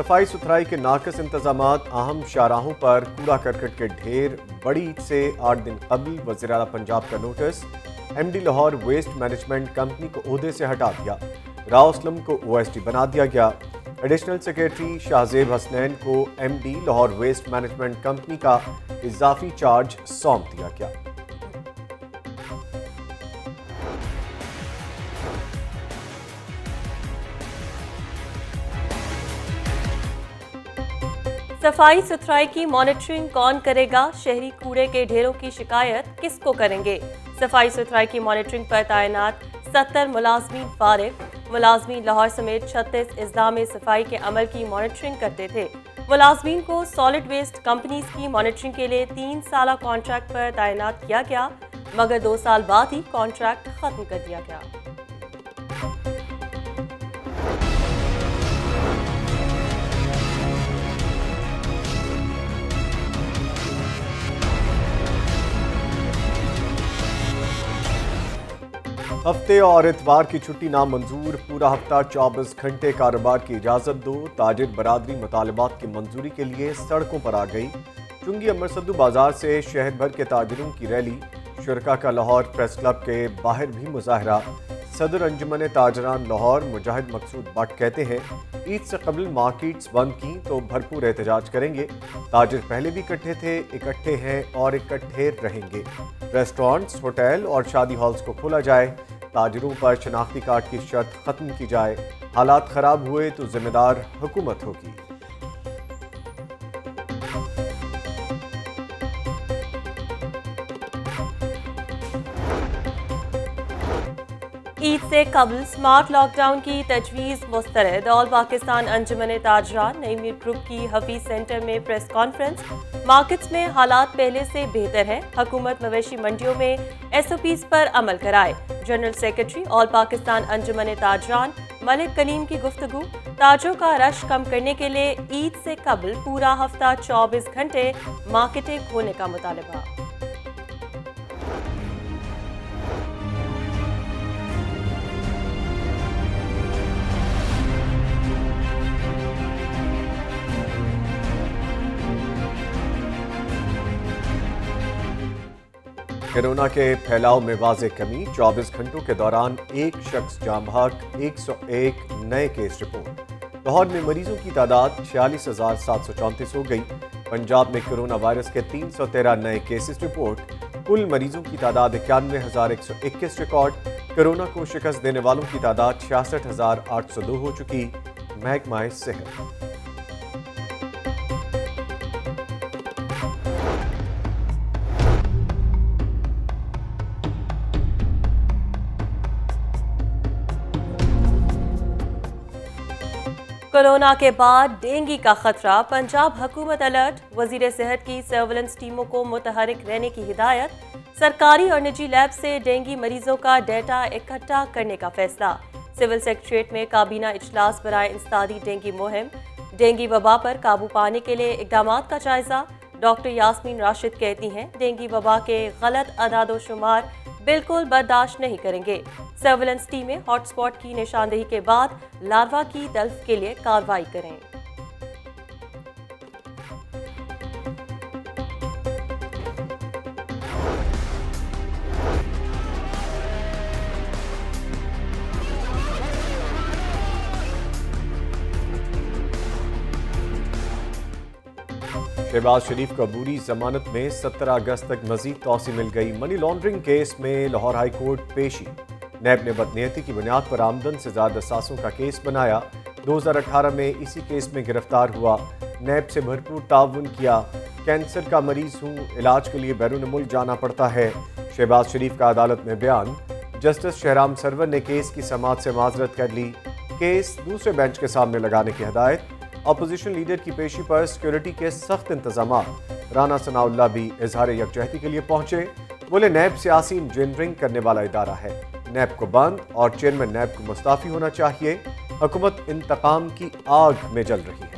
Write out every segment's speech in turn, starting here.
सफाई सुथराई के नाकस इंतजामात, अहम शाहराहों पर कूड़ा करकट के ढेर। बड़ी ईद से 8 दिन कबल वज़ीर आला पंजाब का notice, MD Lahore waste management company को ओहदे से हटा दिया। राव असलम को OSD बना दिया गया। एडिशनल सेक्रेटरी शाहजेब हसनैन को MD Lahore waste management company का इजाफी चार्ज सौंप दिया गया। सफाई सुथराई की मॉनिटरिंग कौन करेगा? शहरी कूड़े के ढेरों की शिकायत किसको करेंगे? सफाई सुथराई की मॉनिटरिंग पर तैनात 70 मुलाजमीन फारिग। मुलाजमीन लाहौर समेत 36 अजला में सफाई के अमल की मॉनिटरिंग करते थे। मुलाजमीन को सॉलिड वेस्ट कंपनीज की मॉनिटरिंग के लिए 3 साल कॉन्ट्रैक्ट पर तैनात किया गया, मगर 2 साल बाद ही कॉन्ट्रैक्ट खत्म कर दिया गया। हफ्ते और इतवार की छुट्टी नामंजूर। पूरा हफ्ता 24 घंटे कारोबार की इजाजत दो। ताजिर बरादरी मुतालबात की मंजूरी के लिए सड़कों पर आ गई। चुंगी अमरसद्दू बाजार से शहर भर के ताजिरों की रैली। शुरका का लाहौर प्रेस क्लब के बाहर भी मुजाहरा। सदर अंजुमन ताजरान लाहौर मुजाहिद मकसूद भट्ट कहते हैं, ईद से कबल मार्केट्स बंद की तो भरपूर एहतजाज करेंगे। ताजिर पहले भी इकट्ठे थे, इकट्ठे हैं और इकट्ठे रहेंगे। रेस्टोरेंट्स, होटल और शादी हॉल्स को खोला जाए। ताजिरों पर शनाख्ती कार्ड की शर्त खत्म की जाए। हालात खराब हुए तो जिम्मेदार हुकूमत होगी। ईद से कबल स्मार्ट लॉकडाउन की तजवीज़ मुस्तरद। ऑल पाकिस्तान अंजुमन ताजरान नई मीर ग्रुप की हफीज सेंटर में प्रेस कॉन्फ्रेंस। मार्केट्स में हालात पहले से बेहतर हैं। हुकूमत मवेशी मंडियों में SOPs पर अमल कराए। जनरल सेक्रेटरी ऑल पाकिस्तान अंजुमन ताजरान मलिक कलीम की गुफ्तगू। ताजों का रश कम करने के लिए ईद से कबल पूरा हफ्ता 24 घंटे मार्केटें खोलने का मुतालबा। कोरोना के फैलाव में वाज़ेह कमी। 24 घंटों के दौरान एक शख्स जाँ बहक। 101 नए केस रिपोर्ट। लाहौर में मरीजों की तादाद 46,734 हो गई। पंजाब में कोरोना वायरस के 313 नए केसेस रिपोर्ट। कुल मरीजों की तादाद 91,121 रिकॉर्ड। कोरोना को शिकस्त देने वालों की तादाद 66,802 हो चुकी। महकमा सेहत। कोरोना के बाद डेंगू का खतरा। पंजाब हुकूमत अलर्ट। वजीर सेहत की सर्वेलेंस टीमों को मुतहरिक रहने की हिदायत। सरकारी और निजी लैब से डेंगू मरीजों का डेटा इकट्ठा करने का फैसला। सिविल सेक्रेटरीट में काबीना इजलास बराए इंसदादी डेंगू मुहिम। डेंगू वबा पर काबू पाने के लिए इकदाम का जायजा। डॉक्टर यास्मीन राशिद कहती हैं, डेंगू वबा के गलत अदादोशुमार बिल्कुल बर्दाश्त नहीं करेंगे। सर्वेलेंस टीमें हॉटस्पॉट की निशानदेही के बाद लार्वा की तल्फ के लिए कार्रवाई करें। शहबाज शरीफ को अबूरी जमानत में 17 अगस्त तक मजीद तौसी मिल गई। मनी लॉन्ड्रिंग केस में लाहौर हाई कोर्ट पेशी। नैब ने बदनीयती की बुनियाद पर आमदन से ज्यादा सासों का केस बनाया। 2018 में इसी केस में गिरफ्तार हुआ। नैब से भरपूर ताउन किया। कैंसर का मरीज हूँ, इलाज के लिए बैरून मुल्क जाना पड़ता है। शहबाज शरीफ का अदालत में बयान। जस्टिस शहराम सरवर ने केस की समाअत से माजरत कर ली। केस दूसरे बेंच के सामने लगाने की हिदायत। अपोजिशन लीडर की पेशी पर सिक्योरिटी के सख्त इंतजाम। राना सनाउल्लाह भी इजहार यकजहती के लिए पहुंचे। बोले, नैब सियासी इंजीनियरिंग करने वाला इदारा है। नैब को बंद और चेयरमैन नैब को मुस्ताफी होना चाहिए। हुकूमत इंतकाम की आग में जल रही है।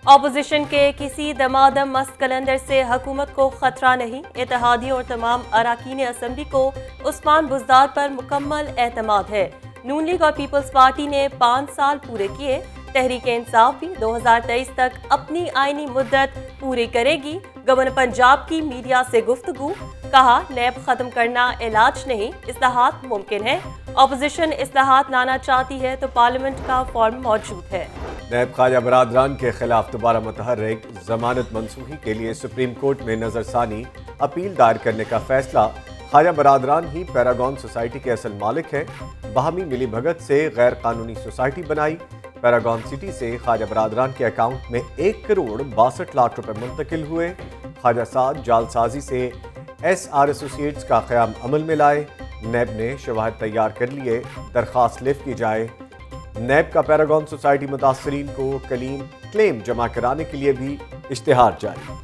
ऑपोजिशन के किसी दमादम मस्त कलंदर से हुकूमत को खतरा नहीं। इत्तेहादियों और तमाम अरकान असम्बली को उस्मान बुज़दार पर मुकम्मल एतमाद है। नून लीग और पीपल्स पार्टी ने 5 साल पूरे किए। तहरीक इंसाफ भी 2023 तक अपनी आईनी मुद्दत पूरी करेगी। गवर्नर पंजाब की मीडिया से गुफ्तगू, कहा नैब खत्म करना इलाज नहीं, इस्लाहात मुमकिन है। ऑपोजिशन इस्लाहात लाना चाहती है तो पार्लियामेंट का फॉर्म मौजूद है। नैब ख्वाजा बरादरान के खिलाफ दोबारा मुतहर्रिक जमानत मंसूखी के लिए सुप्रीम कोर्ट में नजरसानी अपील दायर करने का फैसला। ख्वाजा बरादरान ही पैरागॉन सोसाइटी के असल मालिक हैं। बाहमी मिली भगत से गैर कानूनी सोसाइटी बनाई। पैरागॉन सिटी से ख्वाजा बरादरान के अकाउंट में 1 करोड़ 62 लाख रुपए मुंतकिल हुए। ख्वाजा साद जालसाजी से SR एसोसिएट्स का क़याम अमल में लाए। नैब ने शवाहिद तैयार कर लिए, दरख्वास्त लिफ्ट की जाए। नैब का पैरागॉन सोसाइटी मुतासरीन को क्लेम जमा कराने के लिए भी इश्तिहार जारी।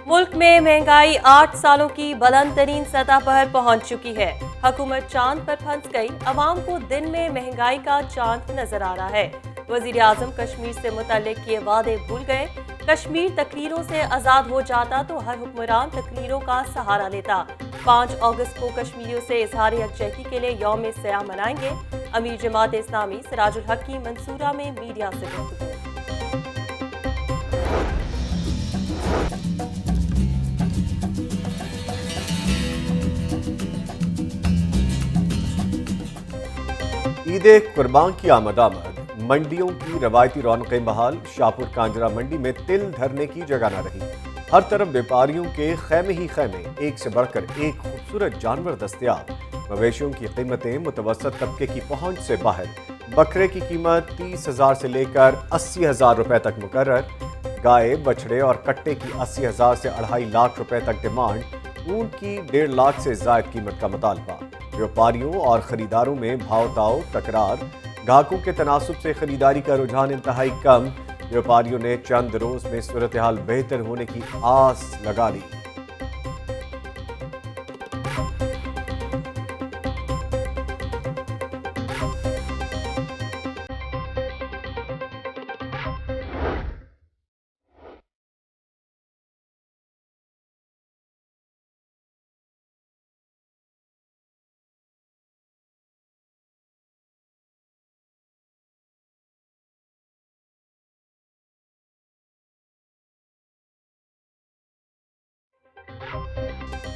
मुल्क में महंगाई 8 सालों की बुलंद तरीन सतह पर पहुंच चुकी है। हुकूमत चांद पर फंस गई। अवाम को दिन में महंगाई का चांद नजर आ रहा है। वजीर आजम कश्मीर से मुतल्लिक किए वादे भूल गए। कश्मीर तकरीरों से आज़ाद हो जाता तो हर हुक्मरान तकरीरों का सहारा लेता। 5 अगस्त को कश्मीरियों से इजहार यकजहती के लिए यौम सयाह मनाएंगे। अमीर जमात इस्लामी सिराजुल हक की मंसूरा में मीडिया से गुफ्तगू। ईद कुर्बान की आमद मंडियों की रवायती रौनकें बहाल। शाहपुर कांजरा मंडी में तिल धरने की जगह न रही। हर तरफ व्यापारियों के खैमे ही खैमे, एक से बढ़कर एक खूबसूरत जानवर दस्तयाब। मवेशियों की कीमतें मुतवसत तबके की पहुंच से बाहर। बकरे की कीमत 30,000 से लेकर 80,000 रुपए तक मुकर्रर। गाय, बछड़े और कट्टे की 80,000 से 2.5 लाख रुपए तक डिमांड। ऊंट की 1.5 लाख से जायद कीमत का मुतालबा। व्यापारियों और खरीदारों में भाव ताव तकरार। ग्राहकों के तनासुब से खरीदारी का रुझान इंतहाई कम। व्यापारियों ने चंद रोज में सूरत हाल बेहतर होने की आस लगा ली।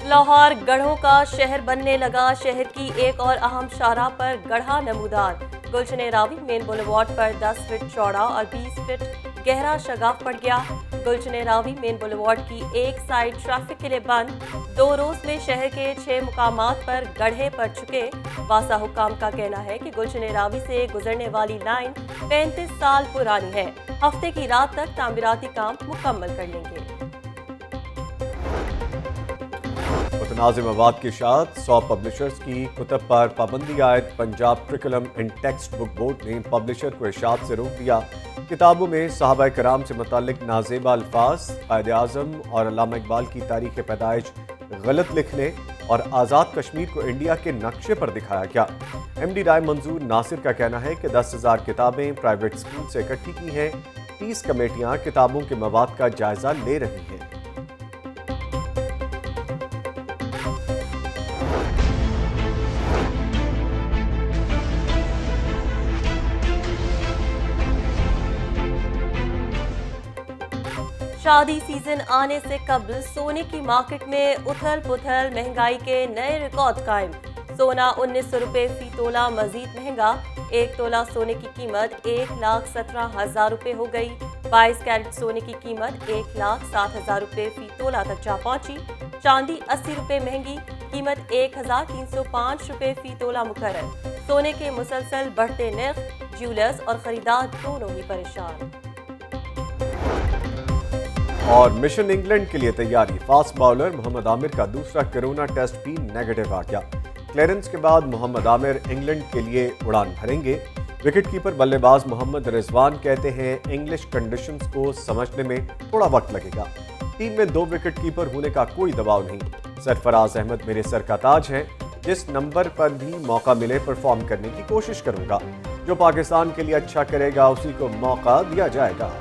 लाहौर गढ़ों का शहर बनने लगा। शहर की एक और अहम शाहराह पर गढ़ा नमूदार। गुलशन रावी मेन बुलेवार्ड पर 10 फीट चौड़ा और 20 फीट गहरा शगाफ पड़ गया। गुलशन रावी मेन बुलेवार्ड की एक साइड ट्रैफिक के लिए बंद। 2 रोज में शहर के 6 मुकामात पर गड्ढे पड़ चुके। वासा हुक्काम का कहना है कि गुलशन रावी से गुजरने वाली लाइन 35 साल पुरानी है। हफ्ते की रात तक तामीराती काम मुकम्मल कर लेंगे। मुतनाज़िम मवाद के साथ 100 पब्लिशर्स की कुतब पर पाबंदी आयद। Punjab curriculum and text book board ने पब्लिशर को इरशाद से रोक दिया। किताबों में सहाबा कराम से मुताल्लिक नाजेबा अल्फाज, कायदे आज़म और अल्लामा इकबाल की तारीख़ पैदाइश गलत लिखने और आज़ाद कश्मीर को इंडिया के नक्शे पर दिखाया गया। MD राय मंजूर नासिर का कहना है कि 10,000 किताबें प्राइवेट स्कूल से इकट्ठी की हैं। 30 कमेटियाँ किताबों के मवाद का जायजा ले रही हैं। शादी सीजन आने से कबल सोने की मार्केट में उथल पुथल, महंगाई के नए रिकॉर्ड कायम। सोना 1900 रुपये फी तोला मजीद महंगा। 1 तोला सोने की कीमत 1,17,000 रुपये हो गई। 22 कैरेट सोने की कीमत 1,07,000 रुपये फी तोला तक जा पहुंची। चांदी 80 रुपये महंगी, कीमत 1,305 रुपये फी तोला मुकर्रर। सोने के मुसलसल बढ़ते नर्ख, ज्वेलर्स और खरीदार दोनों ही परेशान। और मिशन इंग्लैंड के लिए तैयारी। फास्ट बॉलर मोहम्मद आमिर का दूसरा कोरोना टेस्ट भी नेगेटिव आ गया। क्लियरेंस के बाद मोहम्मद आमिर इंग्लैंड के लिए उड़ान भरेंगे। विकेटकीपर बल्लेबाज मोहम्मद रिजवान कहते हैं इंग्लिश कंडीशंस को समझने में थोड़ा वक्त लगेगा। टीम में 2 विकेटकीपर होने का कोई दबाव नहीं। सरफराज अहमद मेरे सर का ताज है। जिस नंबर पर भी मौका मिले परफॉर्म करने की कोशिश करूंगा। जो पाकिस्तान के लिए अच्छा करेगा उसी को मौका दिया जाएगा।